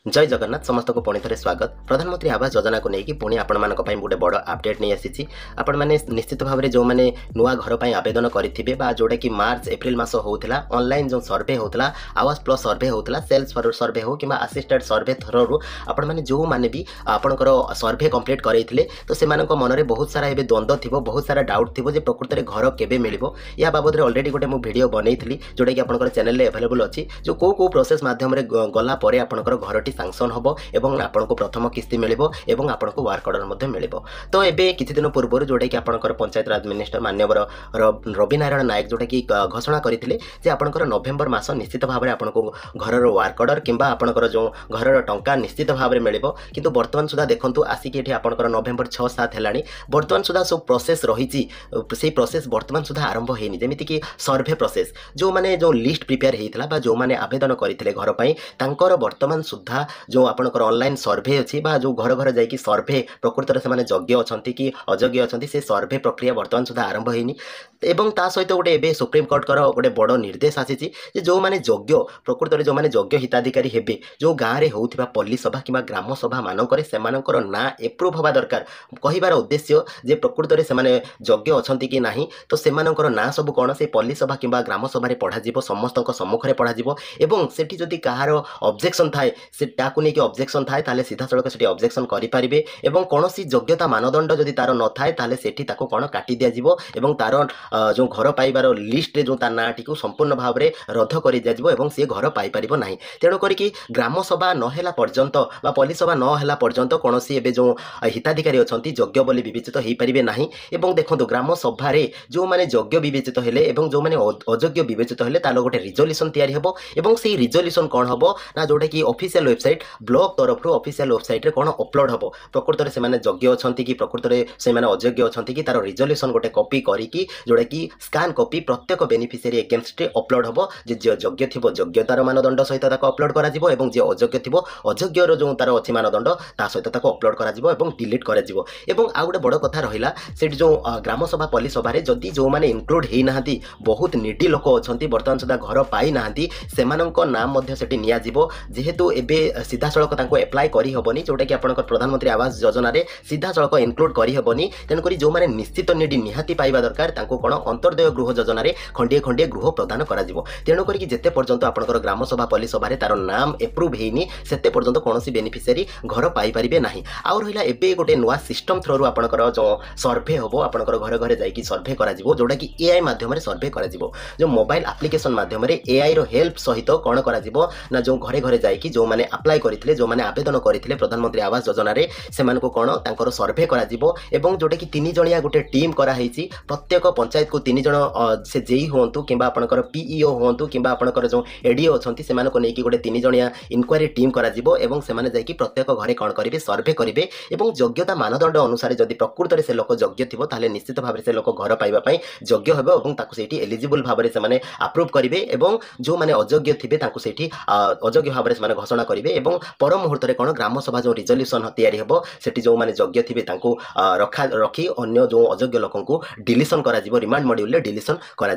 जय जगन्नाथ समस्त को पुणी थे स्वागत। प्रधानमंत्री आवास योजना को लेकिन पुणी आपण गोटे बड़ अपडेट नहीं आसी। आपण मैंने निश्चित भाव में जो मैंने नुआ घर पर आवेदन करेंगे जोटा कि मार्च एप्रिल मास होता ऑनलाइन जो सर्वे होता आवास प्लस सर्वे होता सेल्स सर्वे हो कि असिस्टेड सर्वे थ्रू आपण मैंने जो मैंने भी आपंकर सर्वे कंप्लीट करते तो से मन में बहुत सारा ए द्वंद्व थी बहुत सारा डाउट थी प्रकृत में घर केवे मिल या बाबद में अलरेडी गोटे मुझे भिड बनई जोटा कि आप चैनल एवेलेबल अच्छी जो कौ प्रोसेस मध्यम गलापर आपंकर घर सांक्शन हम एवं आपको प्रथम किस्ती मिल एवं आपको वर्क ऑर्डर मिल। तो ये किसी दिन पूर्व जोटा कि आपंकर पंचायत राज मिनिस्टर माननीय रवि नारायण नायक जोटा कि घोषणा करते आपंकर नवेम्बर मास निश्चित भाव में आपको घर वर्क ऑर्डर कि आपंकर जो घर टंका निश्चित भाव में मिल कि बर्तमान सुधा देखूँ आसिक ये आपंकर नवेम्बर 6-7 है बर्तमान सुधा सब प्रोसेस रही से प्रोसेस बर्तमान सुधा आरंभ होनी जमीती कि सर्वे प्रोसेस जो मैंने जो लिस्ट प्रिपेयर होता जो मैंने आवेदन करते घर पर बर्तमान सुधा जो आपंकर ऑनलाइन सर्वे अच्छी जो घर घर जाकि सर्वे प्रकृत में से योग्य अच्छा कि अयोग्य अच्छा से सर्वे प्रक्रिया बर्तमान सुधा आरंभ होनी एवं ता सहित गोटे एवं सुप्रीम कोर्टर गोटे बड़ निर्देश आसी जो मैंने योग्य प्रकृत में जो मैंने योग्य हिताधिकारी हेबे जो गाँव में होता पल्ली सभा कि ग्राम सभा मानकर से ना एप्रूव हवा दरकार कहबार उद्देश्य जे प्रकृत में से योग्य अच्छा कि ना तो से ना सब कौन से पल्ली सभा कि ग्राम सभा पढ़ा समस्त सम्मुखें पढ़ा से जदि कहार ऑब्जेक्शन थाए से नहीं ऑब्जेक्शन थाए ताले सीधा सड़क से ऑब्जेक्शन करें और कौन योग्यता मानदंड जदि तार न थाए ताले सेठी ताको कौन काटी दिया जीवो एवं तार जो घर पाइबार लिस्ट रे जो तार नाटी को संपूर्ण भाव में रद्द कर दिया एवं सी घर पाइपर ना तेणु करके ग्राम सभा नहला पर्यंत बा पल्ली सभा नहला पर्यंत कौन एवं जो हिताधिकारी अच्छा योग्य बोली विवेचित हो पारे ना। एवं देखो ग्राम सभा जो मैंने योग्य विवेचित हेले जो मैंने अयोग्य विवेचित हेले तार गोटे रिजोल्यूशन तैयारी हेबो एवं से रिजोल्यूशन कौन हम ना जोटा कि ऑफिशियल वेबसाइट ब्लॉक तरफ ऑफिशियल वेबसाइट रे कौन अपलोड हम प्रकृत में से योग्य अच्छा कि प्रकृत में से अयोग्य अच्छा कि तार रिजोल्यूशन गोटे कॉपी करी जोटा कि स्कान कॉपी प्रत्येक बेनिफिशियरी एगेंस्ट अपलोड हम जे योग्य थी योग्यतार मानदंड सहित अपलोड कर जे अयोग्य थी अयोग्यर जो तार अच्छी मानदंड ता सहित अपलोड कर डिलीट कर आउ गोटे बड़ कथा रहा से जो ग्राम सभा पल्ली सभा जदि जो मैंने इनक्लूड होना बहुत निडी लोक अच्छा बर्तमान सुधा घर पाई ना से नाम जेहेतु एवं सीधा सड़क एप्लाय करहबनी जोटा कि आपंकर प्रधानमंत्री आवास योजना सीधा सड़क इनक्लूड करहबनी तेणुक जो मैंने निश्चित निडी निहाती पाइबा दरकार कौन अंतर्दय गृह योजना खंडे खंडे गृह प्रदान कर तेणुक जिते पर्यंत आपंकर ग्राम सभा पल्ली सभा तार नाम एप्रूव होनी से पर्यंत कौन बेनिफिशियरी घर पाइपर ना। आउ रहा एवं गोटे नुआ सिस्टम थ्रू आपंकर जो सर्वे हम आपंकर घर घर जाकि सर्वे कर जोटा कि एआई माध्यम सर्वे कर जो मोबाइल एप्लिकेशन माध्यम एआई रो हेल्प सहित कौन कर जो घरे घरे जाकि जो मैंने अप्लाई करते जो मैंने आवेदन करते प्रधानमंत्री आवास योजना से कौन तर सर्वे कर जोटा कि 3 जणिया गोटे टीम कराई प्रत्येक पंचायत को 3 जण से जेई हूँ कि आपंकर पीईओ हूँ कि आपंकर जो एडीओ अच्छा से नहीं गोटे 3 जणिया इनक्वारी टीम कर प्रत्येक घरे कौन करेंगे सर्वे करेंगे योग्यता मानदंड अनुसार जदि प्रकृत में से लोक योग्य थी ताले निश्चित भाव से लोक घर पाइबा योग्य हे एलिजिबल भाव में से आप्रूव करेंगे जो मैंने अयोग्य थे अयोग्य भाव में घोषणा करेंगे पर मुहूर्त में कौन ग्राम सभा जो रिजोल्यूशन तैयारी हम से जो मैंने योग्य थे रखी अन्य जो अयोग्य लोक डिलीशन कर रिमांड मॉड्यूल डिलीशन कर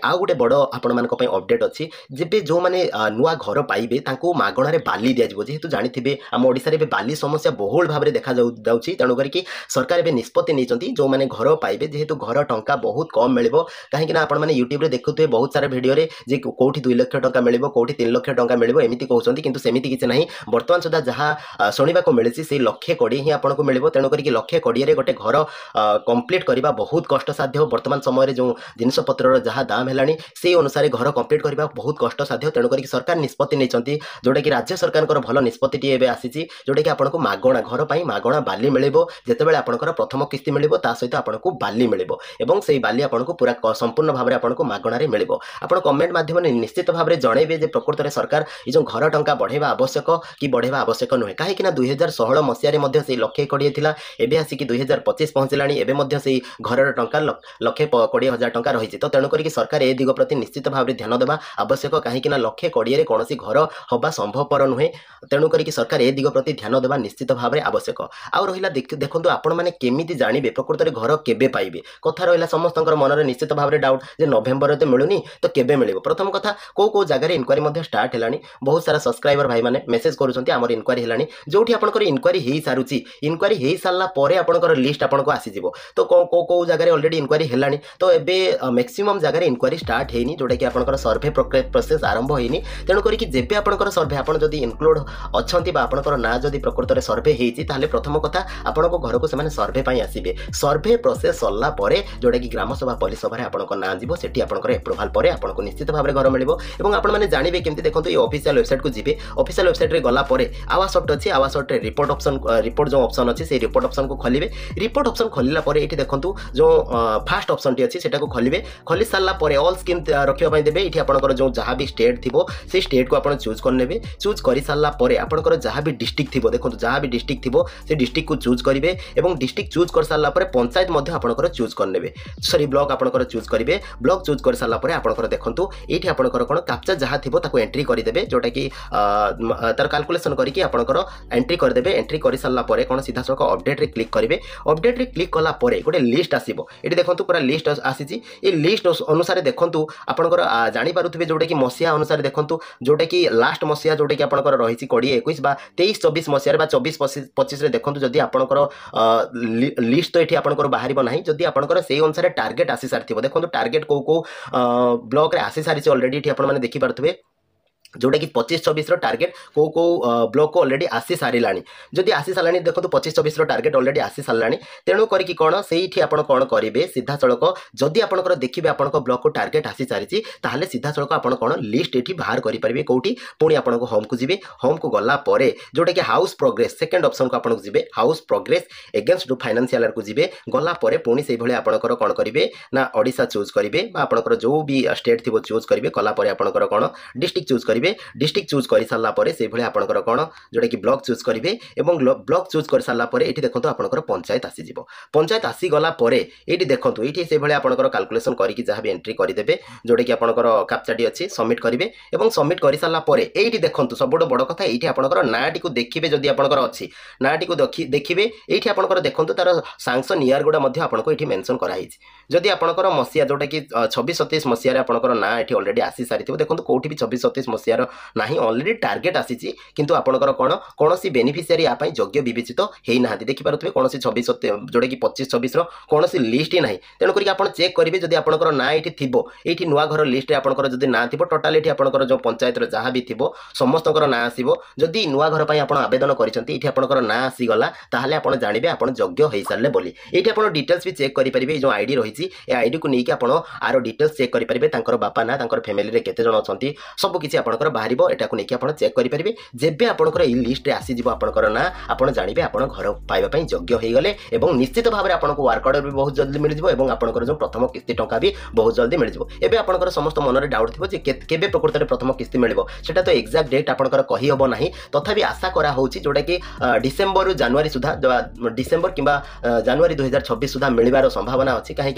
आउ गोटे बड़ आपण मान अपडेट अच्छी जब जो मैंने नुआ घर पाइबे मागणार बाली दिज्व जेहेतु जानते आम ओडिशा रे बाली समस्या बहुल भाव में देखा जाऊँगी तेणु करके सरकार एवं निष्पत्ति नहीं जो मैंने घर पाइबे जेहेतु घर टंका बहुत कम मिल कहीं आपने यूट्यूब देखुए बहुत सारा भिडियो जे कौटी 2 लाख टंका मिल कौटी 3 लाख टंका मिल एमती कहते कि सेमती किसी ना बर्तमान सुधा जहाँ शुणा मिली से 1,20,000 ही आपको मिल तेणु करके 1,20,000 गोटे घर कंप्लीट करवा बहुत कष्टसाध्य वर्तमान समय जो जिनपतर जहाँ दाम है से अनुसार घर कंप्लीट करवा बहुत कष्टसाध्य तेणु करके सरकार निष्पत्ति नहीं जोटा कि राज्य सरकार भल निष्पत्ति आसी जोटा कि आपको मागणा घर पर मागणा बाली मिल जितेबाला आपंकर प्रथम किस्ती मिल सहित आपको बाली मिल से बाली आपको पूरा संपूर्ण भाव में आपको मागणार मिल आप कमेंट माध्यम निश्चित भाव में जनइबे प्रकृत में सरकार ये जो घर टंका बढ़ेवा आवश्यक कि बढ़ेवा आवश्यक नुहे कहीं 2016 मसीह से 1,20,000 एवं आसिक 2025 पहुँचला एवं से घर टंका 1,20,000 1,20,000 टंका रही तो तेणुक सरकार ए दिग प्रति निश्चित भाव में ध्यान देवा आवश्यक कहीं 1,20,000 कौन घर हवा संभवपर नुहे तेणुक सरकार ए दिग प्रति ध्यान देवा निश्चित भाव में आवश्यक आउ रहा देखो आपण मैंने केमी जानवे प्रकृत में घर केबे पाइबे कथा रहा समस्त मन में निश्चित भाव में डाउट जे नवेम्बर तो मिलूनी तो केबे मिल प्रथम कथा कौ जगह इनक्वारी स्टार्ट है बहुत सारा सब्सक्राइबर भाई मैंने मेसेज करुँच इनक्वारी है जो आपंकर इनक्वारी हो सारूँ इनक्वारी हो सारापर आपंकर लिस्ट आपको आसीज तो कौ जगह ऑलरेडी इनक्वारी है तो ये मैक्सिमम जगह इनक्वारी स्टार्ट होनी जोटा कि आपंकर सर्भे प्रोसेस आरंभ होनी तेणुक जेबे आपंकर सर्भे आप इनक्लूड अच्छा आपंकर ना जदि प्रकृत में सर्भे होती प्रथम कथा आपण घर को से सर्भे आसबे सर्भे प्रोसेस सरला जोटा कि ग्राम सभा पल्ली सभा आपंक ना जीव से एप्रुवाल पर आपको निश्चित भाव में घर मिले और आपने जानवे केमती देखो ये ऑफिशियल वेबसाइट को जी ऑफिशियल वेबसाइट में गला आवास अप्ट अच्छी आवास अप्ट रिपोर्ट जो ऑप्शन अच्छी से रिपोर्ट ऑप्शन को खोलिए रिपोर्ट ऑप्शन खोलला ये देखो जो फास्ट ऑप्शन टी अच्छी से खोलिए खोली सारा ऑल स्कीम रखापी देवे ये आपंकर जो जहाँ भी स्टेट थी से स्टेट को आप चूज करने चूज कर सारापर आपंकर जहाँ भी डिस्ट्रिक्ट थी देखो जहाँ भी डिस्ट्रिक्ट थी से डिस्ट्रिक्ट को चूज करेंगे और डिस्ट्रिक्ट चूज कर सारापर पंचायत आपंकर चूज करने सॉरी ब्लॉक आपंकर चूज करेंगे ब्लॉक चूज कर सारापर आपंकर देखो ये आपंकर कौन कैप्चा जहाँ थी एंट्री करदे जोटा कि तार कैलकुलेशन करके आपंकर एंट्री करदे एंट्री कर सारापर कौन सीधा सड़क अपडेट रे क्लिक करेंगे अपडेट रे क्लिक कला गोटे लिस्ट आसो ये देखो पूरा लिस्ट आसी ये लिस्ट अनुसार देखो आपंकर जानीपे जोटा कि मसीहा अनुसार देखो जोटा कि लास्ट मसीहा जोटा कि आपंकर रही 2021 23-24 मसीह 24-25 देखो जदि आपंकर लिस्ट तो ये आपंकर बाहर ना जदि आपंकर से अनुसार टार्गेट आसी सारी देखो टार्गेट कौ ब्लॉक रे आसी सारी ऑलरेडी ये आपने देखिपे जोटा कि 25-24 टार्गेट कौ ब्लॉक को ऑलरेडी आसी सारा जदि आसी सारा देखो 25-24 टार्गेट ऑलरेडी आसी सारा तेणु करके कौन से आप कौन करेंगे सीधा सड़क जदि आपंकर देखिए आप ब्लॉक को टार्गेट आसी सारी ताहले सीधा सड़क आप कौन लिस्ट ये बाहर करेंगे कौटी पुणी आप होम को जी होम को गला जोटा कि हाउस प्रोग्रेस सेकेंड ऑप्शन को आपको जी house progress against to financial को जी गला पुणी से भाई आपंकर कौन करेंगे ना ओडिशा चूज करेंगे आपंकर जो भी स्टेट थी चूज करेंगे कलापर आपंकर कौन डिस्ट्रिक्ट चूज करेंगे डिस्ट्रिक्ट चूज कर सारापर से भाई आपंकर कौन जोटा कि ब्लॉक चूज करेंगे और ब्लॉक चूज कर सारापर ये देखो आपंकर पंचायत आसीज पंचायत आसीगला ये देखो ये से भाई आपंकर कैलकुलेशन करके जहाँ भी एंट्री करदे जोटा कि आपंकर कैप्चाटी अच्छी सबमिट करेंगे और सबमिट कर सारापर ये देखो सब बड़ कथा ये आपंकर नाटी को देखिए जदि आपंकर अच्छी नाटी को देखिए ये आपंकर देखो तार सांक्शन इयर गुड़ा आपको ये मेंशन कराई जदि आपंकर मसीहा जोटा कि 26-27 मसीह आपंकर ना ये ऑलरेडी आसी सारी देखो कौटी भी 26-27 मसीहार ना ऑलरेडी टार्गेट आसी किंतु आपंकर कौन कौन बेनिफिशियरी यहाँ योग्य विवेचित होना देखिपे कौन 26 जोटा कि 25-26 कौन लिस्ट ही ना तेणुक आप चेक करेंगे जदि आपंकर ना ये थी ये नुआ घर लिस्ट आपंकर जदि ना थी टोटाल ये आपंकर जो पंचायत जहाँ भी थी समस्त ना आसो जदि नुआ घर पर आप आवेदन कर ना आसीगला ताहले आप जानवे आप योग्य हो सारे बोली ये आप डिटेल्स भी चेक करेंगे जो आईडी रही है आईडी को लेकिन आप आर डिटेल्स चेक करेंगे बापा ना फैमिली में केते जन अच्छा सबकि आपंकर बाहर यहाँ को लेकिन आप चेक करेंगे जेबे आपंकर ये लिस्ट आसीज आपंकर ना आप जानवे आप घर पाइबापी योग्य हो गले और निश्चित भाव में आपको वर्क ऑर्डर भी बहुत जल्दी मिल जाए और आपंकर जो प्रथम किस्ती टंका भी बहुत जल्दी मिल जाए एवं आपंकर समस्त मन में डाउट थी केबे प्रकृत में प्रथम किस्ती मिल सेटा तो एक्जाक्ट डेट आपंकर कही हम ना तथापि आशा करा जोटा कि डिसेम्बर जनवरी सुधा डिसेम्बर कि जनवरी 2026 सुधा मिलबार संभावना अच्छी कहीं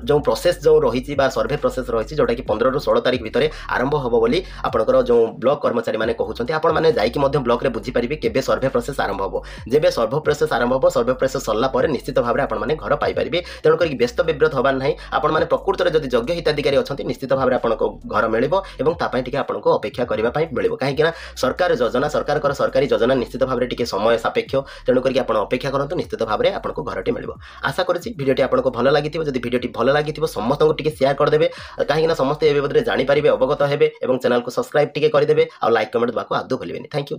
जो प्रोसेस जो रही सर्भे प्रोसेस रही जोटा कि 15-16 तारीख भितर आरंभ हम बोली आपंकर जो ब्लॉक कर्मचारी मैंने कहते हैं आपने जाकि ब्लॉक रे बुझीपारे केबे सर्भे प्रोसेस आरंभ हो जेबे सर्भे प्रोसेस आरंभ हो सर्भे प्रोसेस सरला निश्चित भाव में आपने घर पाइपारे तेणुक व्यस्त विव्रत हबार ना आपने प्रकृत में जब योग्य हिताधिकारी अच्छा निश्चित भाव में आपको घर मिले और आपको अपेक्षा करने मिले कहीं सरकार योजना सरकार सरकारी योजना निश्चित भाव में समय सापेक्ष तेणुक आप अपेक्षा करूँ निश्चित भाव में आपको घरटी मिले आशा करुँच भिडियोटी आपको भल लगी जब भिडियोटी भल लगी समस्त को शेयर करदे कहीं समस्त ए बाबद जानीपारे अवगत हेबे और चैनल को सब्सक्राइब करदे और लाइक कमेंट देवाक आदौ भूलें थैंक यू।